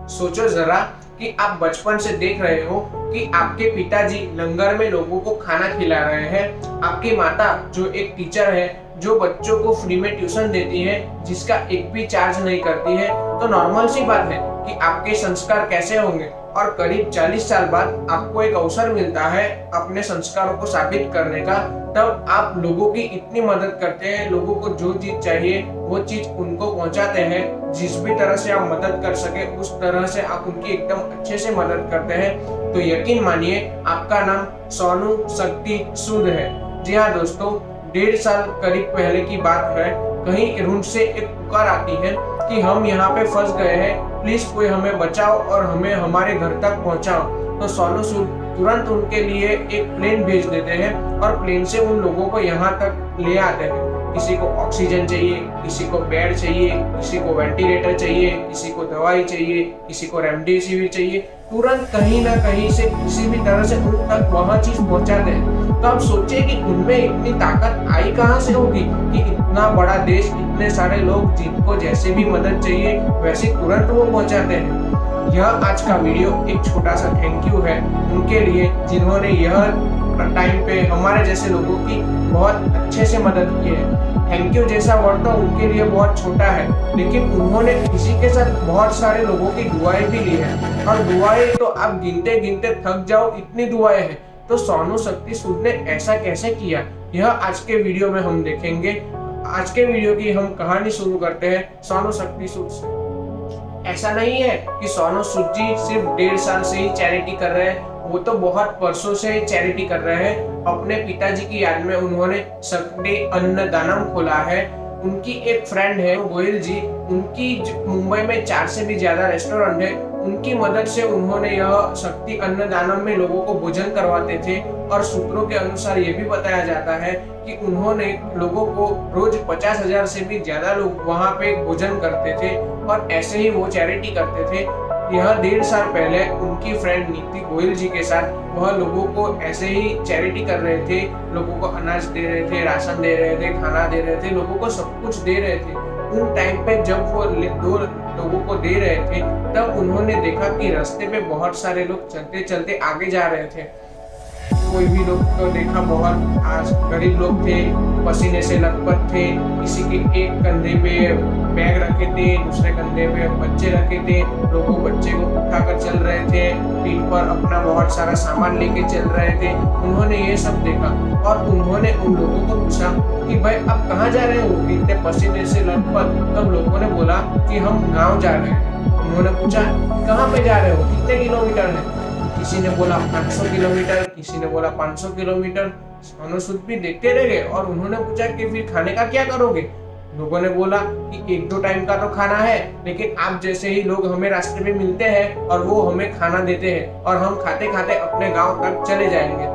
सोचो जरा कि आप बचपन से देख रहे हो कि आपके पिताजी लंगर में लोगों को खाना खिला रहे हैं, आपकी माता जो एक टीचर है जो बच्चों को फ्री में ट्यूशन देती है, जिसका एक भी चार्ज नहीं करती है, तो नॉर्मल सी बात है कि आपके संस्कार कैसे होंगे। और करीब 40 साल बाद आपको एक अवसर मिलता है अपने संस्कारों को साबित करने का, तब आप लोगों की इतनी मदद करते हैं, लोगों को जो चीज चाहिए वो चीज उनको पहुंचाते हैं। जिस भी तरह से आप मदद कर सके उस तरह से आप उनकी एकदम अच्छे से मदद करते हैं। तो यकीन मानिए आपका नाम सोनू शक्ति सूद है। जी हाँ दोस्तों, 1.5 साल करीब पहले की बात है, कहीं रूट से एक पुकार आती है कि हम यहाँ पे फंस गए हैं, प्लीज कोई हमें बचाओ और हमें हमारे घर तक पहुँचाओ। तो सोनू सूद तुरंत उनके लिए एक प्लेन भेज देते हैं और प्लेन से उन लोगों को यहाँ तक ले आते हैं। किसी को ऑक्सीजन चाहिए, किसी को बेड चाहिए, किसी को वेंटिलेटर चाहिए, किसी को दवाई चाहिए, किसी को रेमडेसिविर चाहिए, तुरंत कहीं ना कहीं से किसी भी तरह से उन तक वह चीज पहुंचाते हैं। तो आप सोचिए कि उनमें इतनी ताकत आई कहाँ से होगी कि इतना बड़ा देश, इतने सारे लोग जिनको जैसे भी मदद चाहिए वैसे तुरंत वो पहुंचाते हैं। यह आज का वीडियो एक छोटा सा थैंक यू है उनके लिए जिन्होंने यह टाइम पे हमारे जैसे लोगों की बहुत अच्छे से मदद की है। थैंक यू जैसा वर्ड तो उनके लिए बहुत छोटा है, लेकिन उन्होंने इसी के साथ बहुत सारे लोगों की दुआएं भी ली है। और दुआएं तो आप गिनते गिनते थक जाओ, इतनी दुआएं हैं। तो सोनू शक्ति सूद ने ऐसा कैसे किया, यह आज के वीडियो में हम देखेंगे। आज के वीडियो की हम कहानी शुरू करते हैं सोनू शक्ति सूद से। ऐसा नहीं है कि सोनू सूद जी सिर्फ 1.5 साल से ही चैरिटी कर रहे हैं, वो तो बहुत वर्षों से चैरिटी कर रहे हैं। अपने पिताजी की याद में उन्होंने शक्ति अन्नदानम खोला है। उनकी एक फ्रेंड है गोयल जी, उनकी मुंबई में 4 से भी ज्यादा रेस्टोरेंट है। उनकी मदद से उन्होंने यह शक्ति अन्नदानम में लोगों को भोजन करवाते थे। और सूत्रों के अनुसार ये भी बताया जाता है कि उन्होंने लोगों को रोज 50,000 से भी ज्यादा लोग वहाँ पे भोजन करते थे और ऐसे ही वो चैरिटी करते थे। यह 1.5 साल पहले उनकी फ्रेंड नीति गोयल जी के साथ वह लोगों को ऐसे ही चैरिटी कर रहे थे, लोगों को अनाज दे रहे थे, राशन दे रहे थे, खाना दे रहे थे, लोगों को सब कुछ दे रहे थे। उन टाइम पे जब वो 2 लोगों को दे रहे थे तब उन्होंने देखा कि रास्ते पे बहुत सारे लोग चलते चलते आगे जा रहे थे। कोई भी लोग को देखा, बहुत आज गरीब लोग थे, पसीने से लथपथ थे, किसी के एक कंधे पे बैग रखे थे, दूसरे कंधे पे बच्चे रखे थे, लोगों बच्चे को उठाकर चल रहे थे, पीठ पर अपना बहुत सारा सामान लेके चल रहे थे। उन्होंने ये सब देखा और उन्होंने उन लोगों को पूछा कि भाई आप कहाँ जा रहे हो, इतने पसीने से लथपथ। तब लोगों ने बोला कि हम गाँव जा रहे हैं। उन्होंने पूछा कहाँ पे जा रहे हो, कितने किलोमीटर है? किसी ने बोला 500 किलोमीटर, किसी ने बोला 500 किलोमीटर। सोनू सूद भी देखते रह गए और उन्होंने पूछा कि फिर खाने का क्या करोगे? लोगों ने बोला कि 1-2 टाइम का तो खाना है, लेकिन आप जैसे ही लोग हमें रास्ते में मिलते हैं और वो हमें खाना देते हैं और हम खाते खाते अपने गांव तक चले जाएंगे।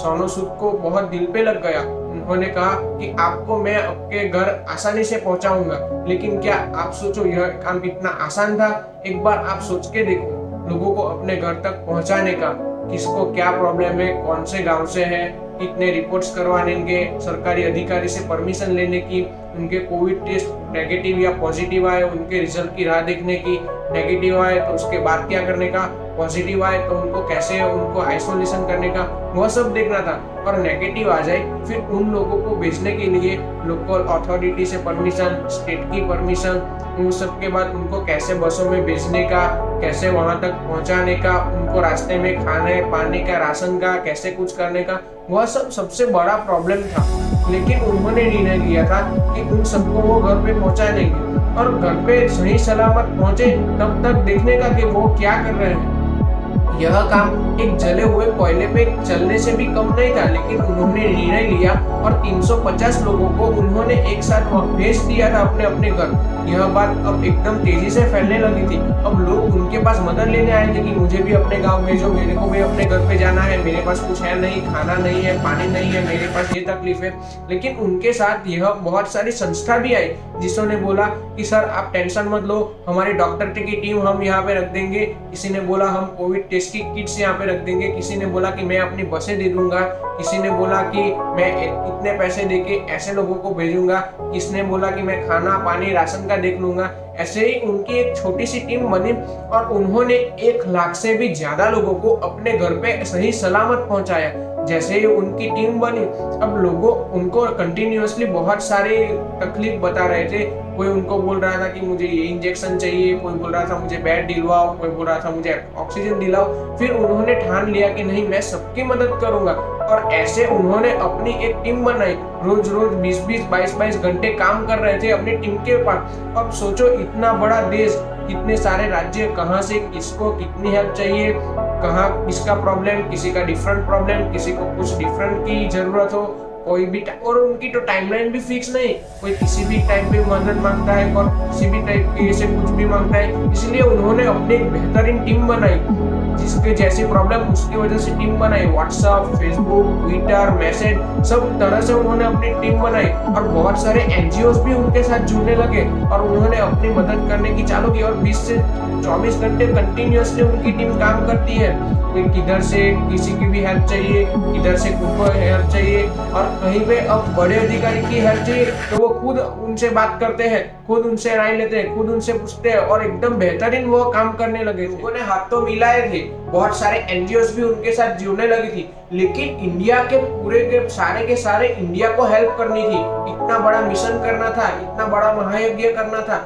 सोनू सूद को बहुत दिल पे लग गया। उन्होंने कहा कि आपको मैं आपके घर आसानी से पहुंचाऊंगा, लेकिन क्या आप सोचो यह काम इतना आसान था? एक बार आप सोच के देखो, लोगों को अपने घर तक पहुंचाने का, किसको क्या प्रॉब्लम है, कौन से गांव से है, कितने रिपोर्ट्स करवाने के, सरकारी अधिकारी से परमिशन लेने की, उनके कोविड टेस्ट नेगेटिव या पॉजिटिव आए उनके रिजल्ट की राह देखने की, नेगेटिव आए तो उसके बाद क्या करने का, पॉजिटिव आए तो उनको कैसे उनको आइसोलेशन करने का, वह सब देखना था। और नेगेटिव आ जाए फिर उन लोगों को भेजने के लिए लोकल अथॉरिटी से परमिशन, स्टेट की परमिशन, उन सब के बाद उनको कैसे बसों में भेजने का, कैसे वहां तक पहुंचाने का, उनको रास्ते में खाने पानी का, राशन का कैसे कुछ करने का, वह सब सबसे बड़ा प्रॉब्लम था। लेकिन उन्होंने निर्णय लिया था कि उन सबको वो घर पे पहुंचा देंगे और घर पे सही सलामत पहुंचे तब तक देखने का कि वो क्या कर रहे हैं। यह काम एक जले हुए कोयले पे चलने से भी कम नहीं था, लेकिन उन्होंने निर्णय लिया और 350 लोगों को उन्होंने एक साथ भेज दिया था अपने अपने घर। यह बात अब एकदम तेजी से फैलने लगी थी। अब लोग उनके पास मदद लेने आए थे कि मुझे भी अपने गांव भेजो, मेरे को भी अपने घर पे जाना है, मेरे पास कुछ है नहीं, खाना नहीं है, पानी नहीं है, मेरे पास ये तकलीफ है। लेकिन उनके साथ यह बहुत सारी संस्था भी आई जिसने बोला कि सर आप टेंशन मत लो, हमारी डॉक्टर की टीम हम यहाँ पे रख देंगे। किसी ने बोला हम कोविड टेस्ट देश की किट्स यहाँ पे रख देंगे, किसी ने बोला कि मैं अपनी बसें दे दूंगा, किसी ने बोला कि मैं इतने पैसे देके ऐसे लोगों को भेजूंगा, किसने बोला कि मैं खाना पानी राशन का देख लूंगा। ऐसे ही उनकी एक छोटी सी टीम बनी और उन्होंने 1 लाख से भी ज्यादा लोगों को अपने घर पे सही सलामत पहुंचाया। जैसे ही उनकी टीम बनी, अब लोगों उनको कंटिन्यूअसली बहुत सारे तकलीफ बता रहे थे। कोई उनको बोल रहा था कि मुझे ये इंजेक्शन चाहिए, कोई बोल रहा था मुझे बेड दिलवाओ, कोई बोल रहा था मुझे ऑक्सीजन दिलाओ। फिर उन्होंने ठान लिया कि नहीं, मैं सबकी मदद करूंगा और ऐसे उन्होंने अपनी एक टीम बनाई। रोज रोज 20-20, 22-22 घंटे काम कर रहे थे अपनी टीम के पास। अब सोचो, इतना बड़ा देश, इतने सारे राज्य, कहाँ से किसको कितनी हेल्प चाहिए, कहाँ किसका प्रॉब्लम, किसी का डिफरेंट प्रॉब्लम, किसी को कुछ डिफरेंट की जरूरत हो, कोई भी और उनकी तो टाइमलाइन भी फिक्स नहीं, कोई किसी भी टाइम पे मदद मांगता है और किसी भी टाइप के से कुछ भी मांगता है। इसलिए उन्होंने अपनी एक बेहतरीन टीम बनाई, जिसके जैसी प्रॉब्लम उसकी वजह से टीम बनाई। व्हाट्सएप, फेसबुक, ट्विटर, मैसेज, सब तरह से उन्होंने अपनी टीम बनाई और बहुत सारे एनजीओस भी उनके साथ जुड़ने लगे और उन्होंने अपनी मदद करने की चालू की। और 20 से 24 घंटे कंटिन्यूअसली उनकी टीम काम करती है। किधर से किसी की भी हेल्प चाहिए, किधर से खुद को हेल्प चाहिए और कहीं पे अब बड़े अधिकारी की हेल्प चाहिए तो वो खुद उनसे बात करते हैं, खुद उनसे राय लेते हैं, खुद उनसे पूछते हैं और एकदम बेहतरीन वो काम करने लगे। लोगों ने हाथ तो मिलाए थे, बहुत सारे एनजीओस भी उनके साथ जुड़ने लगी थी, लेकिन इंडिया के पूरे के सारे इंडिया को हेल्प करनी थी। इतना बड़ा मिशन करना था, इतना बड़ा महायज्ञ करना था,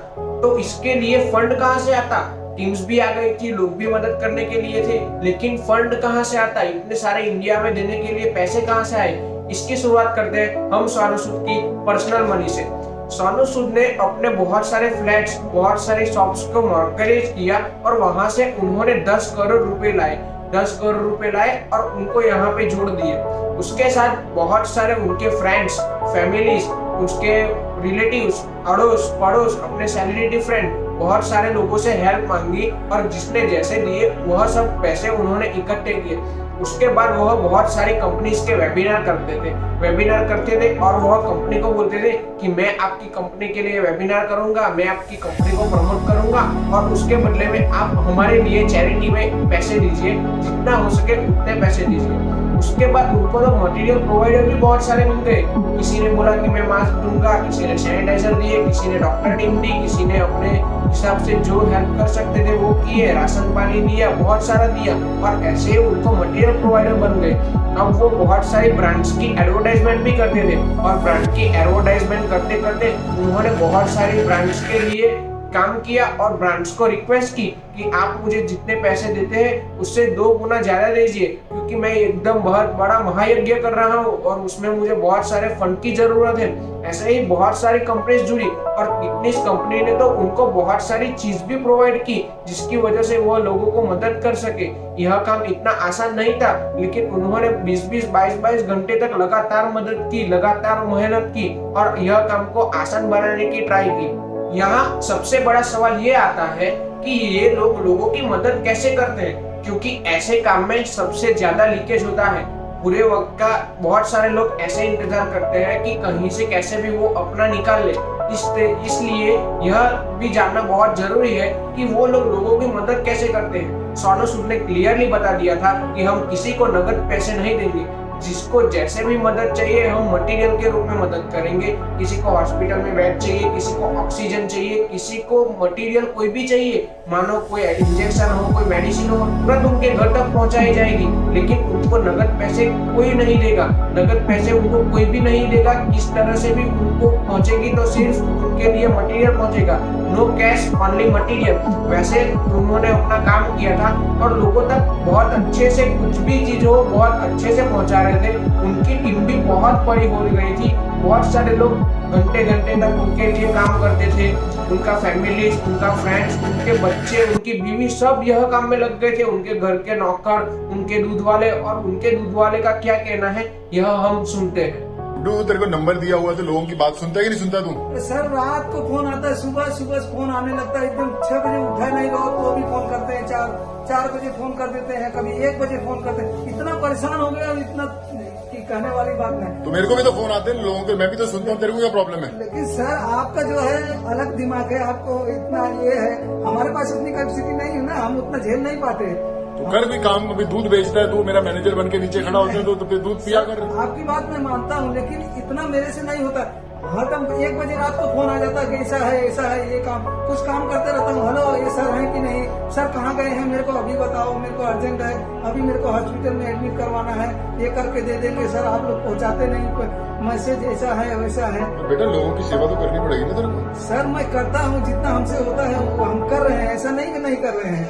तो इसके लिए फंड कहाँ से आता? टीम्स भी आ गई थी, लोग भी मदद करने के लिए थे, लेकिन फंड कहाँ से आता? इतने सारे इंडिया में देने के लिए पैसे कहाँ से आए? इसकी शुरुआत करते हैं हम सोनू सूद की पर्सनल मनी से। सोनू सूद ने अपने बहुत सारे फ्लैट्स, बहुत सारे शॉप्स को मॉर्गेज किया और वहां से उन्होंने 10 करोड़ रुपए लाए। 10 करोड़ रुपए लाए और उनको यहाँ पे जोड़ दिए। उसके साथ बहुत सारे उनके फ्रेंड्स, फैमिलीज, उसके रिलेटिव्स, अड़ोस पड़ोस, अपने सेलिब्रिटी फ्रेंड, बहुत सारे लोगों से हेल्प मांगी और जिसने जैसे दिए वह सब पैसे उन्होंने इकट्ठे किए। उसके बाद वह बहुत सारी कंपनीज के वेबिनार करते थे और वह कंपनी को बोलते थे कि मैं आपकी कंपनी के लिए वेबिनार करूंगा, मैं आपकी कंपनी को प्रमोट करूंगा और उसके बदले में आप हमारे लिए चैरिटी में पैसे दीजिए, जितना हो सके उतने पैसे दीजिए। उसके बाद उनको तो मटेरियल प्रोवाइडर भी बहुत सारे मिल गए। किसी ने बोला कि मैं मास्क दूंगा, किसी ने सैनिटाइजर दिए, किसी ने डॉक्टर टीम दी, किसी ने अपने हिसाब से जो हेल्प कर सकते थे वो किए, राशन पानी दिया, बहुत सारा दिया और ऐसे उनको मटेरियल प्रोवाइडर बन गए। अब वो बहुत सारी ब्रांड्स की एडवर्टाइजमेंट भी करते थे और ब्रांड की एडवर्टाइजमेंट करते करते उन्होंने बहुत सारी ब्रांड्स के लिए काम किया और ब्रांड्स को रिक्वेस्ट की कि आप मुझे जितने पैसे देते हैं उससे 2 गुना ज्यादा दीजिए, क्योंकि मैं एकदम बहुत बड़ा महायज्ञ कर रहा हूँ और उसमें मुझे बहुत सारे फंड की जरूरत है। ऐसे ही बहुत सारी कंपनीज जुड़ी और इतनी कंपनी ने तो उनको बहुत सारी चीज भी प्रोवाइड की, जिसकी वजह से वो लोगों को मदद कर सके। यह काम इतना आसान नहीं था, लेकिन उन्होंने 20-20, 22-22 घंटे तक लगातार मदद की, लगातार मेहनत की और यह काम को आसान बनाने की ट्राई की। यहाँ सबसे बड़ा सवाल ये आता है कि ये लोग लोगों की मदद कैसे करते हैं, क्योंकि ऐसे काम में सबसे ज्यादा लीकेज होता है। पूरे वक्त का बहुत सारे लोग ऐसे इंतजार करते हैं कि कहीं से कैसे भी वो अपना निकाल ले। इसलिए यह भी जानना बहुत जरूरी है कि वो लोग लोगों की मदद कैसे करते हैं। सोनू सूद ने क्लियरली बता दिया था कि हम किसी को नगद पैसे नहीं देंगे, जिसको जैसे भी मदद चाहिए हम मटेरियल के रूप में मदद करेंगे। किसी को हॉस्पिटल में बेड चाहिए, किसी को ऑक्सीजन चाहिए, किसी को मटेरियल कोई भी चाहिए, मानो कोई इंजेक्शन हो, कोई मेडिसिन हो, तुरंत उनके घर तक पहुंचाई जाएगी। लेकिन उनको नगद पैसे कोई नहीं देगा, नगद पैसे उनको कोई भी नहीं देगा। किस तरह से भी उनको पहुंचेगी तो सिर्फ उनके लिए मटेरियल पहुंचेगा। No cash, only material. वैसे उन्होंने अपना काम किया था और लोगों तक बहुत अच्छे से कुछ भी चीज हो बहुत अच्छे से पहुंचा रहे थे। उनकी टीम भी बहुत बड़ी हो गई थी। बहुत सारे लोग घंटे घंटे तक उनके लिए काम करते थे। उनका फैमिली, उनका फ्रेंड्स, उनके बच्चे, उनकी बीवी सब यह काम में लग गए थे। उनके घर के नौकर, उनके दूध वाले, और उनके दूध वाले का क्या कहना है यह हम सुनते हैं। तेरे को नंबर दिया हुआ तो लोगों की बात सुनता है कि नहीं सुनता तू? सर रात को फोन आता है, सुबह सुबह फोन आने लगता है। एकदम 6 बजे उठा नहीं रहो तो भी फोन करते हैं, 4 बजे फोन कर देते हैं, कभी 1 बजे फोन करते हैं। इतना परेशान हो गया, इतना कि कहने वाली बात नहीं। तो मेरे को भी तो फोन आते हैं लोगों के, मैं भी तो सुनता हूँ। तेरे को क्या प्रॉब्लम है? लेकिन सर आपका जो है अलग दिमाग है, आपको इतना ये है। हमारे पास इतनी कैपेसिटी नहीं है ना, हम उतना झेल नहीं पाते। तो कर भी काम, अभी दूध बेचता है तू, मेरा मैनेजर बन के नीचे खड़ा होता है तो फिर दूध पिया कर। आपकी बात मैं मानता हूँ, लेकिन इतना मेरे से नहीं होता। हरदम 1 बजे रात को फोन आ जाता है कि ऐसा है ये काम, कुछ काम करते रहता हूँ। हेलो, ये सर है कि नहीं, सर कहाँ गए हैं, मेरे को अभी बताओ, मेरे को अर्जेंट है, अभी मेरे को हॉस्पिटल में एडमिट करवाना है, ये करके दे देंगे सर। आप लोग पहुँचाते नहीं, मैसेज ऐसा है वैसा है। तो बेटा लोगों की सेवा तो करनी पड़ेगी ना तेरे को। सर मैं करता हूँ, जितना हमसे होता है वो हम कर रहे हैं, ऐसा नहीं कि नहीं कर रहे हैं।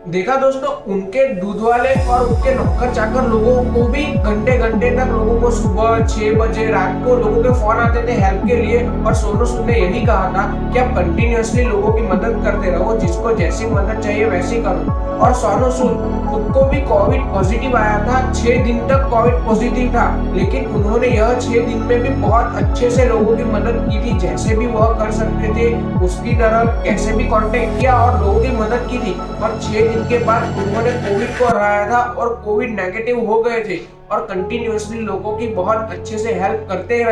देखा दोस्तों, उनके दूध वाले और उनके नौकर चाकर लोगों को भी घंटे घंटे तक लोगों को सुबह 6 बजे रात को लोगों के फोन आते थे हेल्प के लिए। और सोनू सूद ने यही कहा था कि आप कंटिन्यूअसली लोगों की मदद करते रहो, जिसको जैसी मदद चाहिए वैसी करो। और सोनू सूद खुद को भी कोविड पॉजिटिव आया था, 6 दिन तक कोविड पॉजिटिव था, लेकिन उन्होंने यह 6 दिन में भी बहुत अच्छे से लोगों की मदद की थी। जैसे भी वह कर सकते थे उसकी तरह कैसे भी कांटेक्ट किया और लोगों की मदद की थी। और 6 दिन के बाद उन्होंने कोविड को हराया था और कोविड नेगेटिव हो गए थे। और कंटिन्यूअसली लोगों की बहुत अच्छे से हेल्प करते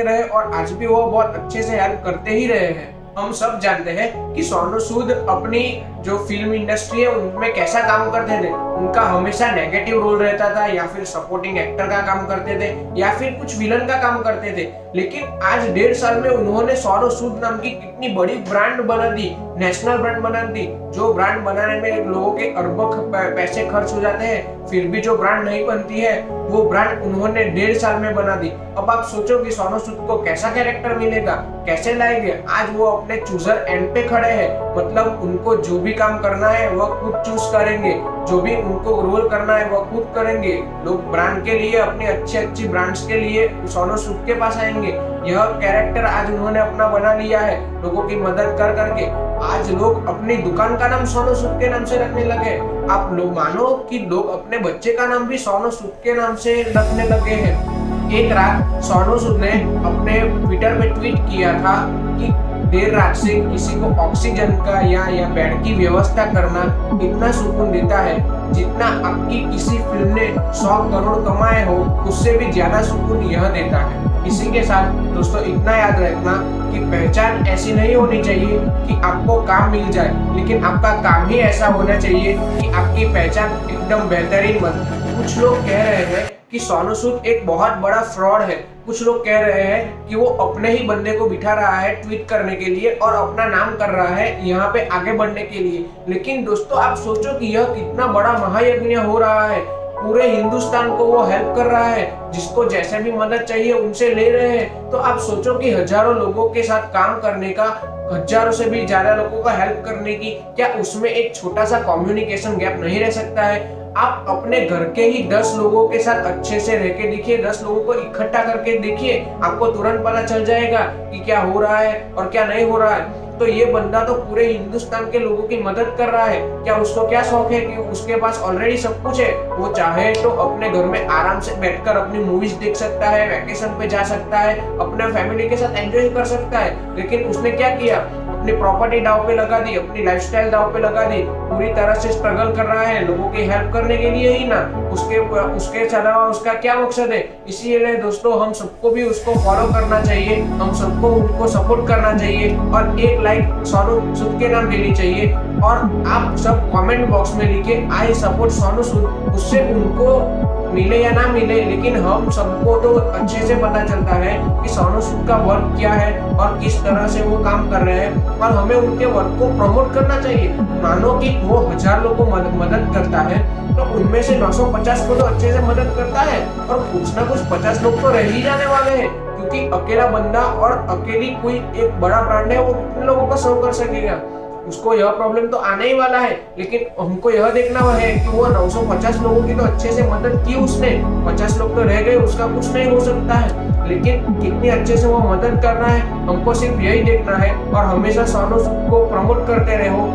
रहे और आज भी वो बहुत अच्छे से हेल्प करते ही रहे हैं। हम सब जानते हैं कि सोनू सूद अपनी जो फिल्म इंडस्ट्री है उनमें कैसा काम करते थे। उनका हमेशा नेगेटिव रोल रहता था, या फिर सपोर्टिंग एक्टर का काम करते थे, या फिर कुछ विलन का काम करते थे। लेकिन आज 1.5 साल में उन्होंने सोनू सूद नाम की कितनी बड़ी ब्रांड बना दी, नेशनल ब्रांड बना दी। जो ब्रांड बनाने में लोगों के अरबों पैसे खर्च हो जाते हैं, फिर भी जो ब्रांड नहीं बनती है वो ब्रांड उन्होंने 1.5 साल में बना दी। अब आप सोचो कि सोनू सूद को कैसा कैरेक्टर मिलेगा, कैसे लाएंगे। आज वो अपने चूजर एंड पे खड़े हैं, मतलब उनको जो भी काम करना है वह खुद चूज करेंगे, जो भी उनको रोल करना है वह खुद करेंगे। लोग ब्रांड के लिए, अपनी अच्छी ब्रांड्स के लिए सोनू सूद के पास आएंगे। यह कैरेक्टर आज उन्होंने अपना बना लिया है, लोगों की मदद कर करके। आज लोग अपनी दुकान का नाम सोनू सूद के नाम से रखने लगे। आप लोग मानो कि लोग अपने बच्चे का नाम भी सोनू सूद के नाम से रखने लगे हैं। एक रात सोनू सूद ने अपने ट्विटर पे ट्वीट किया था कि देर रात से किसी को ऑक्सीजन का या बेड की व्यवस्था करना इतना सुकून देता है जितना आपकी किसी फिल्म ने 100 करोड़ कमाए हो उससे भी ज्यादा सुकून यह देता है। इसी के साथ दोस्तों इतना याद रखना कि पहचान ऐसी नहीं होनी चाहिए कि आपको काम मिल जाए, लेकिन आपका काम ही ऐसा होना चाहिए कि आपकी पहचान एकदम बेहतरीन बने। कुछ लोग कह रहे हैं कि सोनू सूद एक बहुत बड़ा फ्रॉड है। कुछ लोग कह रहे हैं कि वो अपने ही बंदे को बिठा रहा है ट्वीट करने के लिए और अपना नाम कर रहा है यहाँ पे आगे बढ़ने के लिए। लेकिन दोस्तों आप सोचो कि यह कितना बड़ा महायज्ञ हो रहा है। पूरे हिंदुस्तान को वो हेल्प कर रहा है, जिसको जैसे भी मदद चाहिए उनसे ले रहे हैं। तो आप सोचो कि हजारों लोगों के साथ काम करने का, हजारों से भी ज्यादा लोगों का हेल्प करने की, क्या उसमें एक छोटा सा कम्युनिकेशन गैप नहीं रह सकता है? आप अपने घर के ही 10 लोगों के साथ अच्छे से रह के देखिए, 10 लोगों को इकट्ठा करके देखिए, आपको तुरंत पता चल जाएगा कि क्या हो रहा है और क्या नहीं हो रहा है। तो ये बंदा तो पूरे हिंदुस्तान के लोगों की मदद कर रहा है। क्या उसको क्या शौक है कि उसके पास ऑलरेडी सब कुछ है? वो चाहे तो अपने घर में आराम से बैठकर अपनी मूवीज देख सकता है, वैकेशन पे जा सकता है, अपने फैमिली के साथ एंजॉय कर सकता है। लेकिन उसने क्या किया? अपनी प्रॉपर्टी दांव पे लगा दी, अपनी लाइफस्टाइल दांव पे लगा दी, पूरी तरह से स्ट्रगल कर रहा है लोगों की हेल्प करने के लिए ही ना। उसके अलावा उसका क्या मकसद है? इसीलिए दोस्तों हम सबको भी उसको फॉलो करना चाहिए, हम सबको उनको सपोर्ट करना चाहिए और एक लाइक सोनू सूद के नाम देनी चाहिए। और आप सब कमेंट बॉक्स में लिखे आई सपोर्ट सोनू सूद। उससे उनको मिले या ना मिले, लेकिन हम सबको तो अच्छे से पता चलता है कि सोनू सूद का वर्क क्या है और किस तरह से वो काम कर रहे हैं, और हमें उनके वर्क को प्रमोट करना चाहिए। मानो कि वो 1000 लोगों को मदद करता है तो उनमें से 950 को तो अच्छे से मदद करता है, और कुछ ना कुछ 50 लोग तो रह ही जाने वाले हैं, क्योंकि अकेला बंदा और अकेली कोई एक बड़ा ब्रांड है वो कितने लोगों को सर्व कर सकेगा? उसको यह प्रॉब्लम तो आने ही वाला है। लेकिन हमको यह देखना है कि वो 950 लोगों की तो अच्छे से मदद की उसने, 50 लोग तो रह गए, उसका कुछ नहीं हो सकता है, लेकिन कितनी अच्छे से वो मदद कर रहा है हमको सिर्फ यही देखना है। और हमेशा सोनू सूद को प्रमोट करते रहो,